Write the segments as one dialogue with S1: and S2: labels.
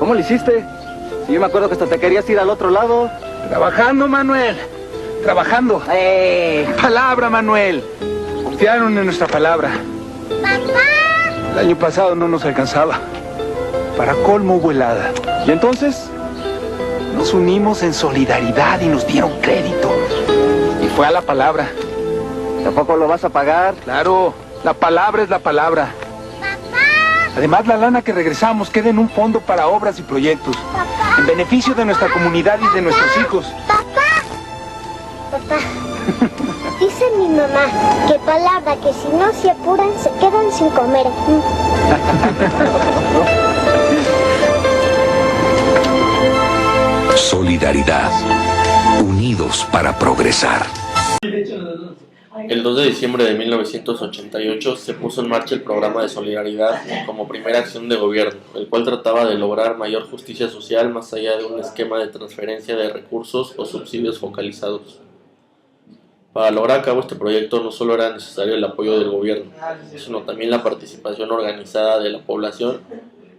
S1: ¿Cómo lo hiciste? Si yo me acuerdo que hasta te querías ir al otro lado.
S2: Trabajando, Manuel. Trabajando. Palabra, Manuel. Confiaron en nuestra palabra.
S3: ¡Papá!
S2: El año pasado no nos alcanzaba. Para colmo hubo helada.
S1: ¿Y entonces?
S2: Nos unimos en solidaridad y nos dieron crédito. Y fue a la palabra.
S1: ¿Tampoco lo vas a pagar?
S2: Claro, la palabra es la palabra.
S3: ¡Papá!
S2: Además, la lana que regresamos queda en un fondo para obras y proyectos.
S3: ¡Papá!
S2: En beneficio de nuestra comunidad y de nuestros hijos.
S3: ¡Papá! Papá, dice mi mamá que palabra que si no se apuran se quedan sin comer.
S4: Solidaridad. Unidos para progresar.
S5: El 2 de diciembre de 1988 se puso en marcha el programa de solidaridad como primera acción de gobierno, el cual trataba de lograr mayor justicia social más allá de un esquema de transferencia de recursos o subsidios focalizados. Para lograr a cabo este proyecto no solo era necesario el apoyo del gobierno, sino también la participación organizada de la población,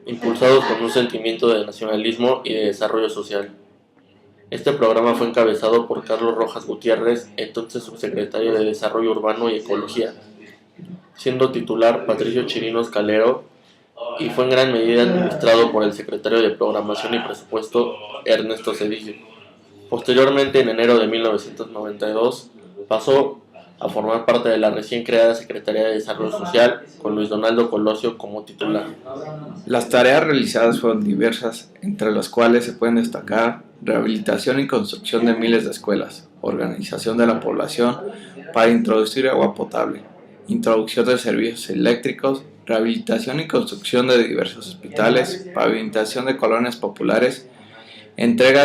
S5: impulsados con un sentimiento de nacionalismo y de desarrollo social. Este programa fue encabezado por Carlos Rojas Gutiérrez, entonces subsecretario de Desarrollo Urbano y Ecología, siendo titular Patricio Chirinos Calero, y fue en gran medida administrado por el secretario de Programación y Presupuesto, Ernesto Cedillo. Posteriormente, en enero de 1992, pasó a formar parte de la recién creada Secretaría de Desarrollo Social, con Luis Donaldo Colosio como titular.
S6: Las tareas realizadas fueron diversas, entre las cuales se pueden destacar rehabilitación y construcción de miles de escuelas, organización de la población para introducir agua potable, introducción de servicios eléctricos, rehabilitación y construcción de diversos hospitales, pavimentación de colonias populares, entrega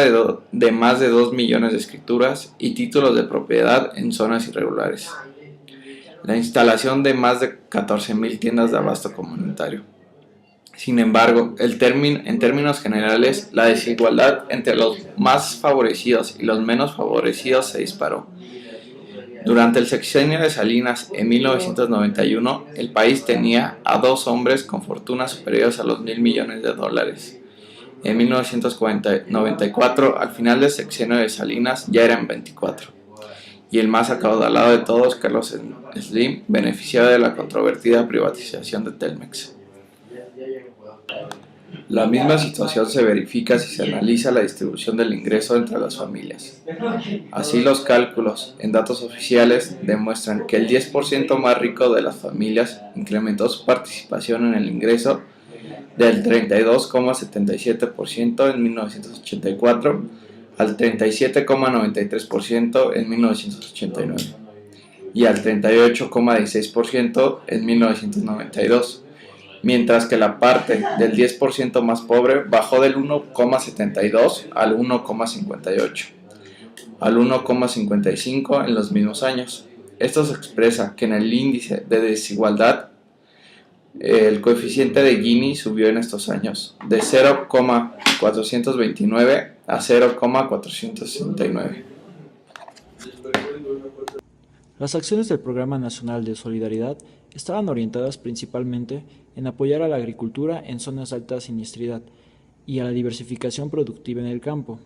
S6: de más de 2 millones de escrituras y títulos de propiedad en zonas irregulares, la instalación de más de 14,000 tiendas de abasto comunitario. Sin embargo, en términos generales, la desigualdad entre los más favorecidos y los menos favorecidos se disparó. Durante el sexenio de Salinas, en 1991, el país tenía a 2 hombres con fortunas superiores a los $1,000 millones. En 1994, al final del sexenio de Salinas, ya eran 24. Y el más acaudalado de todos, Carlos Slim, beneficiado de la controvertida privatización de Telmex. La misma situación se verifica si se analiza la distribución del ingreso entre las familias. Así, los cálculos en datos oficiales demuestran que el 10% más rico de las familias incrementó su participación en el ingreso del 32,77% en 1984 al 37,93% en 1989 y al 38,16% en 1992. Mientras que la parte del 10% más pobre bajó del 1,72 al 1,58, al 1,55 en los mismos años. Esto se expresa que en el índice de desigualdad, el coeficiente de Gini subió en estos años de 0,429 a 0,469.
S7: Las acciones del Programa Nacional de Solidaridad estaban orientadas principalmente en apoyar a la agricultura en zonas de alta siniestridad y a la diversificación productiva en el campo,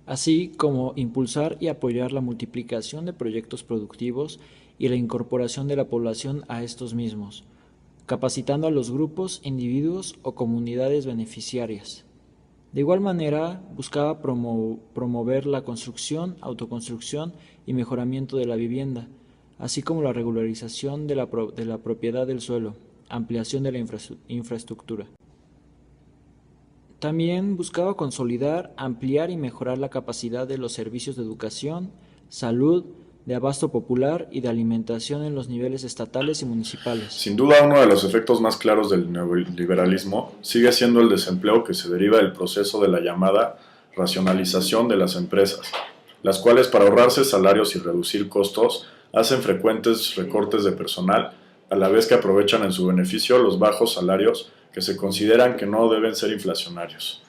S7: así como impulsar y apoyar la multiplicación de proyectos productivos y la incorporación de la población a estos mismos, capacitando a los grupos, individuos o comunidades beneficiarias. De igual manera, buscaba promover la construcción, autoconstrucción y mejoramiento de la vivienda, así como la regularización de la propiedad del suelo, ampliación de la infraestructura. También buscaba consolidar, ampliar y mejorar la capacidad de los servicios de educación, salud, de abasto popular y de alimentación en los niveles estatales y municipales.
S8: Sin duda, uno de los efectos más claros del neoliberalismo sigue siendo el desempleo que se deriva del proceso de la llamada racionalización de las empresas, las cuales, para ahorrarse salarios y reducir costos, hacen frecuentes recortes de personal, a la vez que aprovechan en su beneficio los bajos salarios que se consideran que no deben ser inflacionarios.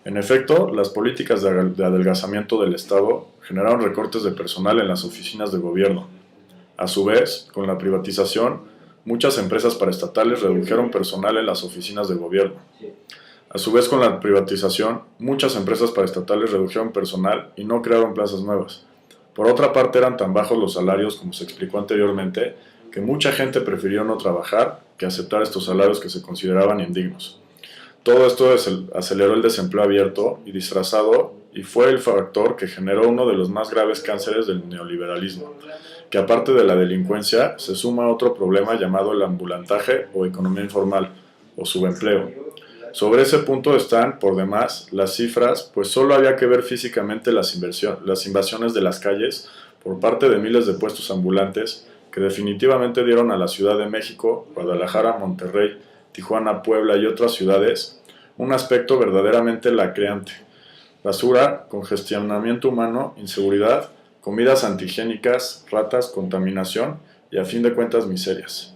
S8: En efecto, las políticas de adelgazamiento del Estado generaron recortes de personal en las oficinas de gobierno. A su vez, con la privatización, muchas empresas paraestatales redujeron personal en las oficinas de gobierno. A su vez, con la privatización, muchas empresas paraestatales redujeron personal y no crearon plazas nuevas. Por otra parte, eran tan bajos los salarios, como se explicó anteriormente, que mucha gente prefirió no trabajar que aceptar estos salarios que se consideraban indignos. Todo esto aceleró el desempleo abierto y disfrazado y fue el factor que generó uno de los más graves cánceres del neoliberalismo, que aparte de la delincuencia se suma otro problema llamado el ambulantaje o economía informal o subempleo. Sobre ese punto están, por demás, las cifras, pues solo había que ver físicamente las invasiones de las calles por parte de miles de puestos ambulantes que definitivamente dieron a la Ciudad de México, Guadalajara, Monterrey, Tijuana, Puebla y otras ciudades un aspecto verdaderamente lacreante. Basura, congestionamiento humano, inseguridad, comidas antihigiénicas, ratas, contaminación y a fin de cuentas miserias.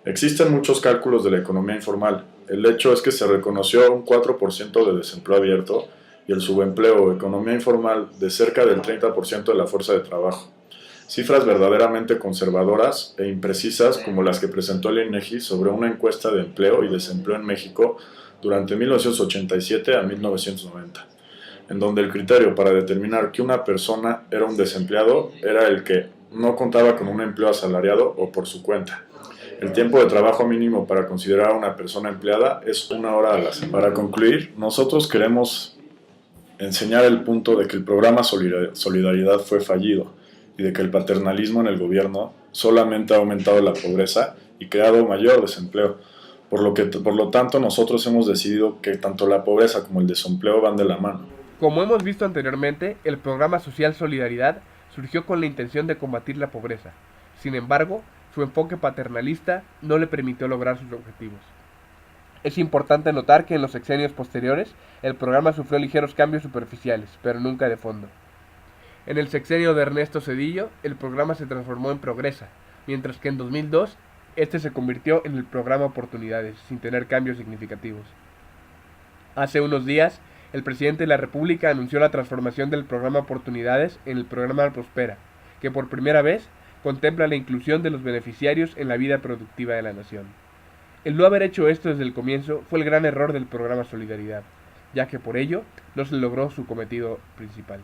S8: Existen muchos cálculos de la economía informal. El hecho es que se reconoció un 4% de desempleo abierto y el subempleo o economía informal de cerca del 30% de la fuerza de trabajo. Cifras verdaderamente conservadoras e imprecisas como las que presentó el INEGI sobre una encuesta de empleo y desempleo en México durante 1987 a 1990, en donde el criterio para determinar que una persona era un desempleado era el que no contaba con un empleo asalariado o por su cuenta. El tiempo de trabajo mínimo para considerar a una persona empleada es 1 hora a la semana. Para concluir, nosotros queremos enseñar el punto de que el programa Solidaridad fue fallido y de que el paternalismo en el gobierno solamente ha aumentado la pobreza y creado mayor desempleo. Por lo tanto, nosotros hemos decidido que tanto la pobreza como el desempleo van de la mano.
S9: Como hemos visto anteriormente, el programa social Solidaridad surgió con la intención de combatir la pobreza. Sin embargo, su enfoque paternalista no le permitió lograr sus objetivos. Es importante notar que en los sexenios posteriores, el programa sufrió ligeros cambios superficiales, pero nunca de fondo. En el sexenio de Ernesto Zedillo, el programa se transformó en Progresa, mientras que en 2002, este se convirtió en el programa Oportunidades, sin tener cambios significativos. Hace unos días, el presidente de la República anunció la transformación del programa Oportunidades en el programa Prospera, que por primera vez contempla la inclusión de los beneficiarios en la vida productiva de la nación. El no haber hecho esto desde el comienzo fue el gran error del programa Solidaridad, ya que por ello no se logró su cometido principal.